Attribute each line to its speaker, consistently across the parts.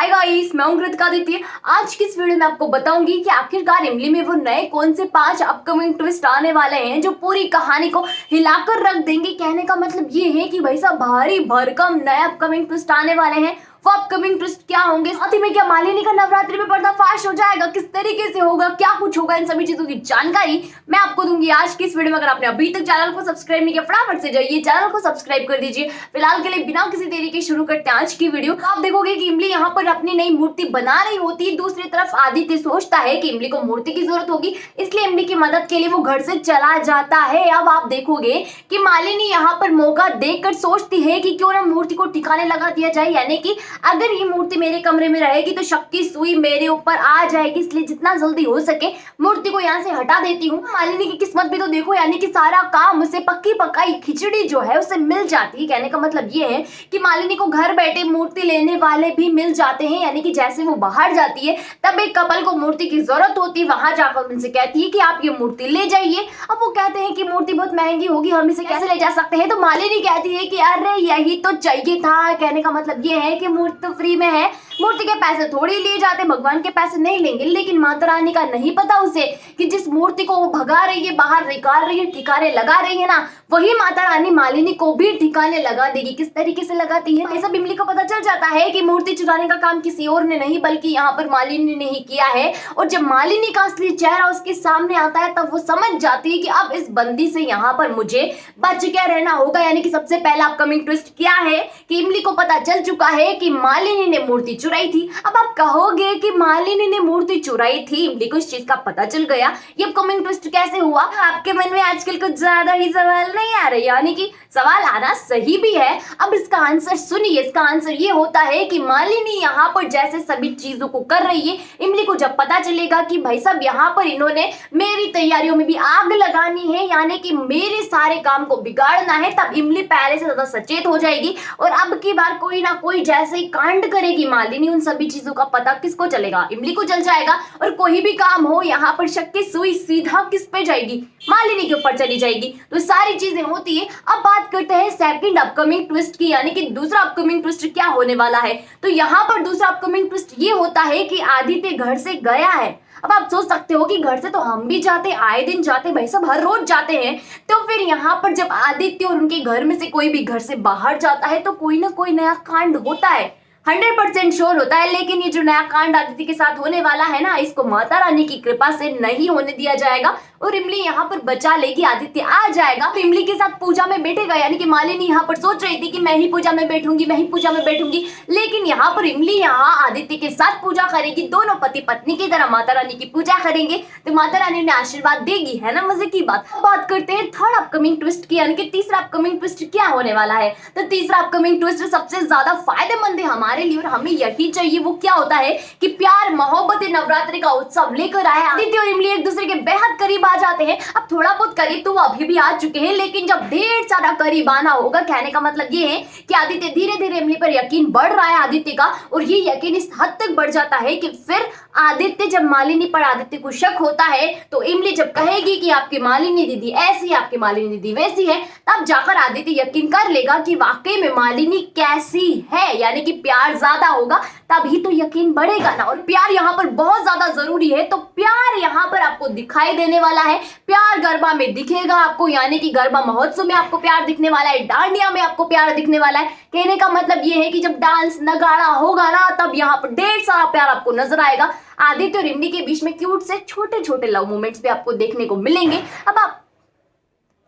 Speaker 1: Hi guys, मैं हूं कृतिका आदित्य। आज की इस वीडियो में आपको बताऊंगी कि आखिरकार इमली में वो नए कौन से 5 अपकमिंग ट्विस्ट आने वाले हैं जो पूरी कहानी को हिलाकर रख देंगे। कहने का मतलब ये है कि भाई साहब भारी भरकम नए अपकमिंग ट्विस्ट आने वाले हैं। वो अपकमिंग ट्विस्ट क्या होंगे, साथ ही में क्या मालिनी का नवरात्रि में पर्दाफाश हो जाएगा, किस तरीके से होगा, क्या कुछ होगा, इन सभी चीजों की जानकारी मैं आपको दूंगी आज की इस वीडियो में। अगर आपने अभी तक चैनल को सब्सक्राइब नहीं किया, फटाफट से जाइए चैनल को सब्सक्राइब कर दीजिए। फिलहाल के लिए बिना किसी देरी के शुरू करते हैं आज की वीडियो। आप देखोगे कि इमली यहाँ पर अपनी नई मूर्ति बना रही होती है। दूसरी तरफ आदित्य सोचता है कि इमली को मूर्ति की जरूरत होगी, इसलिए इमली की मदद के लिए वो घर से चला जाता है। अब आप देखोगे कि मालिनी यहाँ पर मौका देखकर सोचती है कि क्यों ना मूर्ति को ठिकाने लगा दिया जाए, यानी कि अगर ये मूर्ति मेरे कमरे में रहेगी तो शक की सुई मेरे ऊपर आ जाएगी, इसलिए जितना जल्दी हो सके मूर्ति को यहाँ से हटा देती हूँ। मालिनी की किस्मत भी तो देखो, यानी कि सारा काम उसे पक्की पकाई खिचड़ी जो है उसे मिल जाती है। कहने का मतलब ये है कि मालिनी को घर बैठे मूर्ति लेने वाले भी मिल जाते हैं, यानी कि जैसे वो बाहर जाती है तब एक कपल को मूर्ति की जरूरत होती है, वहां जाकर उनसे कहती है कि आप ये मूर्ति ले जाइए। अब वो कहते हैं कि मूर्ति बहुत महंगी होगी, हम इसे कैसे ले जा सकते हैं। तो मालिनी कहती है कि अरे यही तो चाहिए था। कहने का मतलब ये है कि मूर्ति तो फ्री में है, मूर्ति के पैसे थोड़ी लिए जाते, भगवान के पैसे नहीं लेंगे। लेकिन माता रानी का नहीं पता उसे कि जिस मूर्ति को वो भगा रही है, बाहर निकाल रही है, ठिकाने लगा रही है ना, वही माता रानी मालिनी को भी ठिकाने लगा देगी। किस तरीके से लगाती है, ये सब इमली को पता चल जाता है कि मूर्ति चुराने का काम किसी और ने नहीं बल्कि यहाँ पर मालिनी ने ही किया है। और जब मालिनी का असली चेहरा उसके सामने आता है तब वो समझ जाती है कि अब इस बंदी से यहाँ पर मुझे बच के रहना होगा। यानी कि सबसे पहला अपकमिंग ट्विस्ट क्या है कि इमली को पता चल चुका है कि मालिनी ने मूर्ति चुराई थी। अब आप कहोगे कि मालिनी ने मूर्ति चुराई थी, इमली को इस चीज का पता चल गया, ये अपकमिंग ट्विस्ट कैसे हुआ? आपके मन में आजकल कुछ ज्यादा ही सवाल नहीं आ रहे, यानी कि सवाल आना सही भी है। अब इसका आंसर सुनिए। इसका आंसर ये होता है कि मालिनी यहाँ पर जैसे सभी चीजों को कर रही है, इमली को जब पता चलेगा कि भाई साहब यहाँ पर इन्होंने मेरी तैयारियों में भी आग लगानी है, यानी कि मेरे सारे काम को बिगाड़ना है, तब इमली पहले से ज्यादा सचेत हो जाएगी और अब की बार कोई ना कोई जैसे ही कांड करेगी मालिनी, उन सभी चीजों का पता किसको चलेगा? इमली को चल जाएगा। और कोई भी काम हो यहाँ पर शक की सुई सीधा किस पे जाएगी? मालिनी के ऊपर चली जाएगी। तो सारी चीजें होती है। अब बात करते हैं सेकंड अपकमिंग ट्विस्ट की, यानी कि दूसरा अपकमिंग ट्विस्ट क्या होने वाला है। तो यहाँ पर दूसरा अपकमिंग ट्विस्ट ये होता है कि आदित्य घर से गया है। अब आप सोच सकते हो कि घर से तो हम भी जाते, आए दिन जाते, भाई सब हर रोज जाते हैं। तो फिर यहाँ पर जब आदित्य और उनके घर में से कोई भी घर से बाहर जाता है तो कोई ना कोई नया कांड होता है, 100% श्योर होता है। लेकिन ये जो नया कांड आदित्य के साथ होने वाला है ना, इसको माता रानी की कृपा से नहीं होने दिया जाएगा और इमली यहाँ पर बचा लेगी, आदित्य आ जाएगा तो इमली के साथ पूजा में बैठेगा। यानी कि मालिनी यहाँ पर सोच रही थी कि मैं ही पूजा में बैठूंगी, मैं ही पूजा में बैठूंगी, लेकिन यहाँ पर इमली यहाँ आदित्य के साथ पूजा करेगी। दोनों पति पत्नी की तरह माता रानी की पूजा करेंगे तो माता रानी ने आशीर्वाद देगी, है ना मजे की बात। बात करते हैं थर्ड अपकमिंग ट्विस्ट की, यानी कि तीसरा अपकमिंग ट्विस्ट क्या होने वाला है। तो तीसरा अपकमिंग ट्विस्ट सबसे ज्यादा फायदेमंद है हमारे लिए और हमें यही चाहिए। वो क्या होता है कि प्यार मोहब्बत नवरात्रि का उत्सव लेकर आया आदित्य और इमली एक दूसरे के बेहद करीब आ जाते हैं। अब थोड़ा बहुत करीब तो वो अभी भी आ चुके हैं, लेकिन जब ढेर सारा करीब आना होगा, कहने का मतलब ये है कि आदित्य धीरे धीरे इमली पर यकीन बढ़ रहा है आदित्य का, और ये यकीन इस हद तक बढ़ जाता है कि फिर आदित्य जब मालिनी पर आदित्य को शक होता है तो इमली जब कहेगी कि आपकी मालिनी दीदी ऐसी है, आपकी मालिनी दीदी वैसी है, तब जाकर आदित्य यकीन कर लेगा कि वाकई में मालिनी कैसी है। यानी कि प्यार ज्यादा होगा तभी तो यकीन बढ़ेगा ना, और प्यार यहाँ पर बहुत ज्यादा जरूरी है। तो प्यार यहाँ पर आपको दिखाई देने वाला है, प्यार गरबा में दिखेगा आपको, यानी कि गरबा महोत्सव में आपको प्यार दिखने वाला है, डांडिया में आपको प्यार दिखने वाला है। कहने का मतलब ये है कि जब डांस नगाड़ा होगा ना तब यहाँ पर ढेर सारा प्यार आपको नजर आएगा। आदित्य और इमली के बीच में क्यूट से छोटे छोटे लव मोमेंट्स भी आपको देखने को मिलेंगे। अब आप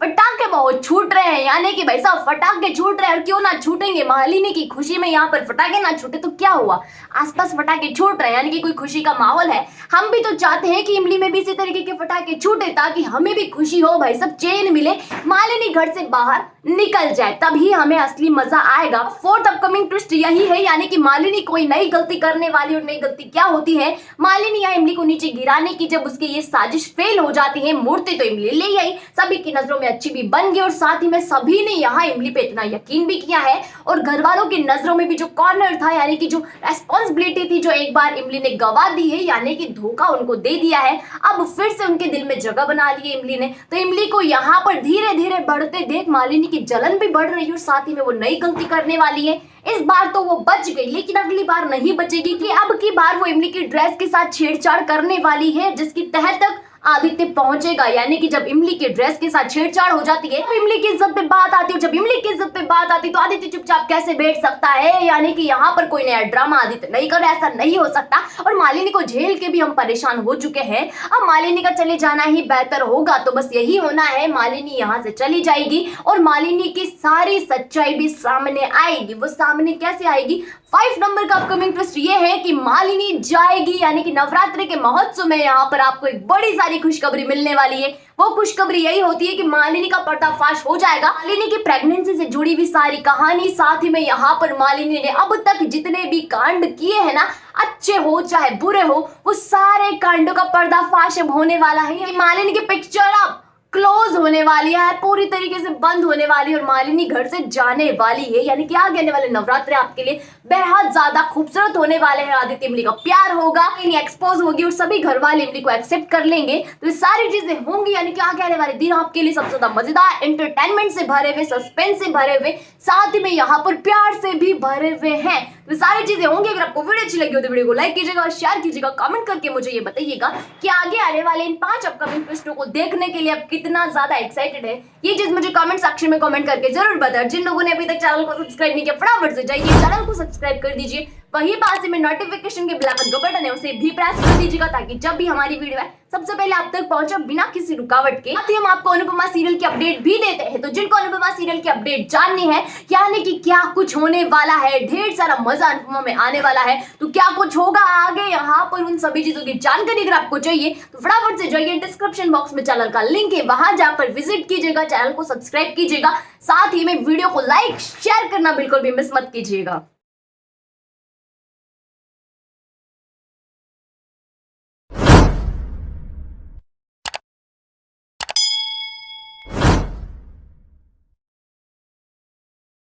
Speaker 1: फटाके बहुत छूट रहे हैं, यानी कि भाई साहब फटाके छूट रहे हैं, और क्यों ना छूटेंगे, मालिनी की खुशी में यहाँ पर फटाके ना छूटे तो क्या हुआ, आसपास फटाके छूट रहे हैं, यानी कि कोई खुशी का माहौल है। हम भी तो चाहते हैं कि इमली में भी इसी तरीके के फटाके छूटे ताकि हमें भी खुशी हो, भाई सब चैन मिले, मालिनी घर से बाहर निकल जाए, तभी हमें असली मजा आएगा। फोर्थ अपकमिंग ट्विस्ट यही है, यानी कि मालिनी कोई नई गलती करने वाली, और नई गलती क्या होती है, मालिनी या इमली को नीचे गिराने की जब उसकी ये साजिश फेल हो जाती है, मूर्ति तो इमली ले आई, सभी की नजरों में अच्छी भी बन गई और साथ ही में सभी ने यहाँ इमली पे इतना यकीन भी किया है, और घर वालों की नजरों में भी जो कॉर्नर था, यानी कि जो रेस्पॉन्सिबिलिटी थी जो एक बार इमली ने गवा दी है, यानी कि धोखा उनको दे दिया है, अब फिर से उनके दिल में जगह बना ली है इमली ने। तो इमली को यहाँ पर धीरे धीरे बढ़ते देख मालिनी की जलन भी बढ़ रही है और साथ ही में वो नई गलती करने वाली है। इस बार तो वो बच गई, लेकिन अगली बार नहीं बचेगी कि अब की बार वो इमली की ड्रेस के साथ छेड़छाड़ करने वाली है, जिसकी तह तक आदित्य पहुंचेगा। यानी कि जब इमली के ड्रेस के साथ छेड़छाड़ हो जाती है तो इमली की इज्जत पे बात आती है, जब इमली की इज्जत पे बात आती है तो आदित्य चुपचाप कैसे बैठ सकता है। यानी कि यहाँ पर कोई नया ड्रामा आदित्य नहीं कर, ऐसा नहीं हो सकता। और मालिनी को झेल के भी हम परेशान हो चुके हैं, अब मालिनी का चले जाना ही बेहतर होगा। तो बस यही होना है, मालिनी यहाँ से चली जाएगी और मालिनी की सारी सच्चाई भी सामने आएगी। वो सामने कैसे आएगी? 5 नंबर का अपकमिंग ट्विस्ट ये है कि मालिनी जाएगी, यानी कि नवरात्रि के महोत्सव में यहाँ पर आपको एक बड़ी सारी खुशखबरी मिलने वाली है। वो खुशखबरी यही होती है कि मालिनी का पर्दाफाश हो जाएगा। मालिनी की प्रेगनेंसी से जुड़ी हुई सारी कहानी, साथ ही में यहाँ पर मालिनी ने अब तक जितने भी कांड किए हैं ना, अच्छे हो चाहे बुरे हो, वो सारे कांडों का पर्दाफाश अब होने वाला है। मालिनी की पिक्चर अब क्लोज होने वाली है, पूरी तरीके से बंद होने वाली है और मालिनी घर से जाने वाली है। यानी कि आगे आने वाले नवरात्रि आपके लिए बेहद ज्यादा खूबसूरत होने वाले हैं। आदित्य इमली का प्यार होगा, इमली एक्सपोज होगी और सभी घर वाले इमली को एक्सेप्ट कर लेंगे। तो ये सारी चीजें होंगी, यानी कि आगे आने वाले दिन आपके लिए सबसे ज्यादा मजेदार, एंटरटेनमेंट से भरे हुए, सस्पेंस से भरे हुए, साथ ही में यहाँ पर प्यार से भी भरे हुए हैं। तो सारी चीजें होंगी। अगर आपको वीडियो अच्छी लगी हो तो वीडियो को लाइक कीजिएगा, शेयर कीजिएगा, कमेंट करके मुझे ये बताइएगा कि आगे आने वाले इन 5 अपकमिंग ट्विस्टों को देखने के लिए आप कितना ज्यादा एक्साइटेड है। ये चीज मुझे कमेंट सेक्शन में कमेंट करके जरूर बताएं। जिन लोगों ने अभी तक चैनल को सब्सक्राइब नहीं किया, फटाफट से जाइए चैनल को सब्सक्राइब कर दीजिए। वही पास में नोटिफिकेशन के बेल आइकन का बटन है, उसे भी प्रेस कर दीजिएगा ताकि जब भी हमारी वीडियो है सबसे पहले आप तक पहुंचे बिना किसी रुकावट के। साथ ही हम आपको अनुपमा सीरियल की अपडेट भी देते हैं, तो जिनको अनुपमा सीरियल की अपडेट जाननी है, यानी कि क्या कुछ होने वाला है, ढेर सारा मजा अनुपमा में आने वाला है, तो क्या कुछ होगा आगे यहाँ पर, उन सभी चीजों की जानकारी अगर आपको चाहिए तो फटाफट से जाइए, डिस्क्रिप्शन बॉक्स में चैनल का लिंक है, वहां जाकर विजिट कीजिएगा, चैनल को सब्सक्राइब कीजिएगा, साथ ही में वीडियो को लाइक शेयर करना बिल्कुल भी मिस मत कीजिएगा।